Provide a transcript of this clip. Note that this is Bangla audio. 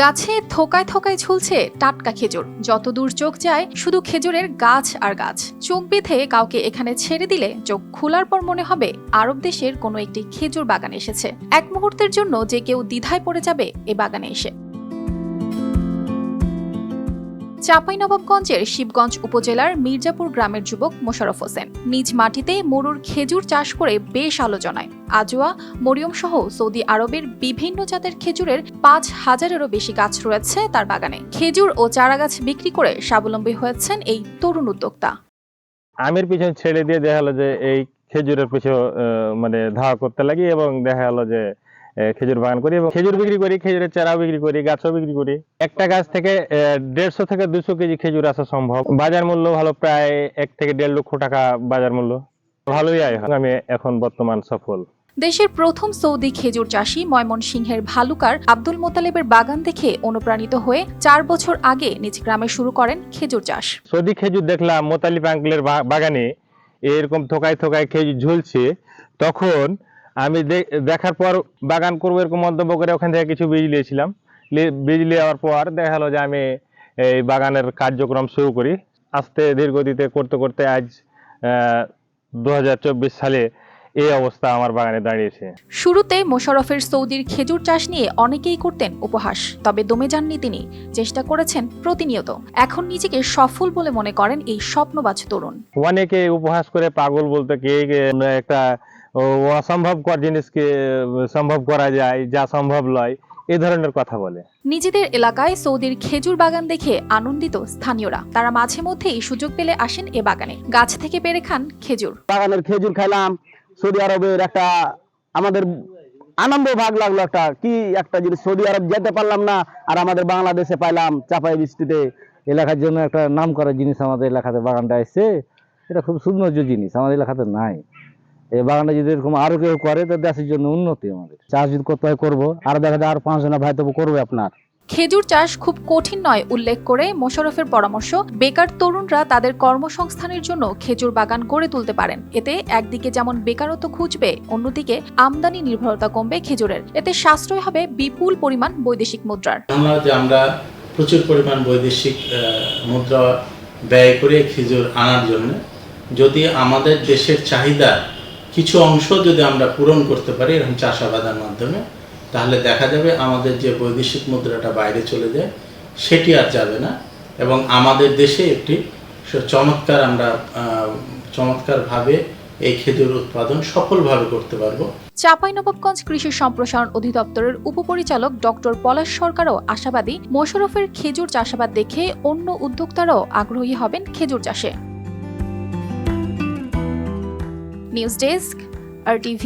গাছে থোকায় থোকায় ঝুলছে টাটকা খেজুর। যত দূর চোখ যায় শুধু খেজুরের গাছ আর গাছ। চোখ বেঁধে কাউকে এখানে ছেড়ে দিলে চোখ খোলার পর মনে হবে আরব দেশের কোনো একটি খেজুর বাগানে এসেছে। এক মুহূর্তের জন্য যে কেউ দ্বিধায় পড়ে যাবে এ বাগানে এসে। চাঁপাইনবাবগঞ্জের শিবগঞ্জ উপজেলার মির্জাপুর গ্রামের যুবক মোশাররফ হোসেন নিজ মাটিতে মরুর খেজুর চাষ করে বেশ আলোচনায়। আজোয়া, মরিয়ম সহ সৌদি আরবের বিভিন্ন জাতের খেজুরের ৫,০০০-এরও বেশি গাছ রয়েছে তার বাগানে। খেজুর ও চারা গাছ বিক্রি করে স্বাবলম্বী হয়েছেন এই তরুণ উদ্যোক্তা। আমের পিছনে ছেড়ে দিয়ে দেখা গেলো যে এই খেজুরের পিছনে ধাওয়া করতে লাগি এবং দেখা গেলো যে খেজুর বাগান করি এবং খেজুর বিক্রি করি, খেজুরের চারাও বিক্রি করি, গাছও বিক্রি করি। একটা গাছ থেকে 150 থেকে 200 কেজি খেজুর আসা সম্ভব। বাজার মূল্য ভালো, প্রায় 1 থেকে 1.5 লক্ষ টাকা বাজার মূল্য। ভালোই আয় হয়। আমি এখন বর্তমান সফল। দেশের প্রথম সৌদি খেজুর চাষী ময়মনসিংহের ভালুকার আব্দুল মোতালেবের বাগান দেখে অনুপ্রাণিত হয়ে 4 বছর আগে নিজ গ্রামে শুরু করেন খেজুর চাষ। সৌদি খেজুর দেখলাম মোতালিব আঙ্কেলের বাগানে এরকম থোকায় থোকায় খেজুর ঝুলছে, তখন আমি দেখার পর বাগান করবো এরকম মন্তব্য করে ওখান থেকে কিছু বীজ নিয়েছিলাম। বীজ নেওয়ার পর দেখা গেলো যে আমি এই বাগানের কার্যক্রম শুরু করি। আস্তে ধীর গতিতে করতে করতে আজ 2024 সালে এই অবস্থা আমার বাগানে দাঁড়িয়েছে। শুরুতে মোশাররফের সৌদির খেজুর চাষ নিয়ে অনেকেই করতেন উপহাস, তবে দমে যাননি তিনি। চেষ্টা করেছেন প্রতিনিয়ত। এখন নিজেকে সফল বলে মনে করেন এই স্বপ্নবাজ তরুণ। অনেকে উপহাস করে পাগল বলতে, কে একটা অসম্ভবকর জিনিসকে সম্ভব করা যায়, যা সম্ভব নয়, এই ধরনের কথা বলে। নিজেদের এলাকায় সৌদির খেজুর বাগান দেখে আনন্দিত স্থানীয়রা। তারা মাঝে মধ্যেই সুযোগ পেলে আসেন এ বাগানে, গাছ থেকে পেরে খান খেজুর। বাগানের খেজুর খাইলাম, সৌদি আরবের একটা আমাদের আনন্দ ভাগ লাগলো। একটা জিনিস, সৌদি আরব যেতে পারলাম না আর আমাদের বাংলাদেশে পাইলাম চাপাই বৃষ্টিতে। এলাকার জন্য একটা নাম করা জিনিস আমাদের এলাকাতে বাগানটা এসছে। এটা খুব সৌন্দর্য জিনিস, আমাদের এলাকাতে নাই। এই বাগানটা যদি এরকম আরো কেউ করে তো দেশের জন্য উন্নতি। আমাদের চাষ যদি করতে হয় করবো, আর দেখা যায় আর 5 জনা ভাই তবু করবে আপনার। খেজুর চাষ খুব কঠিন নয় উল্লেখ করে মোশাররফের পরামর্শ, বেকার তরুণরা তাদের কর্মসংস্থানের জন্য খেজুর বাগান গড়ে তুলতে পারেন। এতে একদিকে যেমন বেকারত্ব ঘুচবে, অন্যদিকে আমদানি নির্ভরতা কমবে খেজুরের। এতে সাশ্রয় হবে বিপুল পরিমাণ বৈদেশিক মুদ্রার। আমরা প্রচুর পরিমাণ বৈদেশিক মুদ্রা ব্যয় করে খেজুর আনার জন্য, যদি আমাদের দেশের চাহিদা কিছু অংশ যদি আমরা পূরণ করতে পারি এরকম চাষাবাদের মাধ্যমে, তাহলে দেখা যাবে আমাদের যে বৈদেশিক মুদ্রাটা বাইরে চলে যায় সেটি আর যাবে না এবং আমাদের দেশে একটি চমৎকারভাবে এই খেজুর উৎপাদন সফলভাবে করতে পারবো। চাঁপাইনবাবগঞ্জ কৃষি সম্প্রসারণ অধিদপ্তরের উপপরিচালক ডক্টর পলাশ সরকারও আশাবাদী, মোশাররফের খেজুর চাষাবাদ দেখে অন্য উদ্যোক্তারাও আগ্রহী হবেন খেজুর চাষে। News desk, RTV।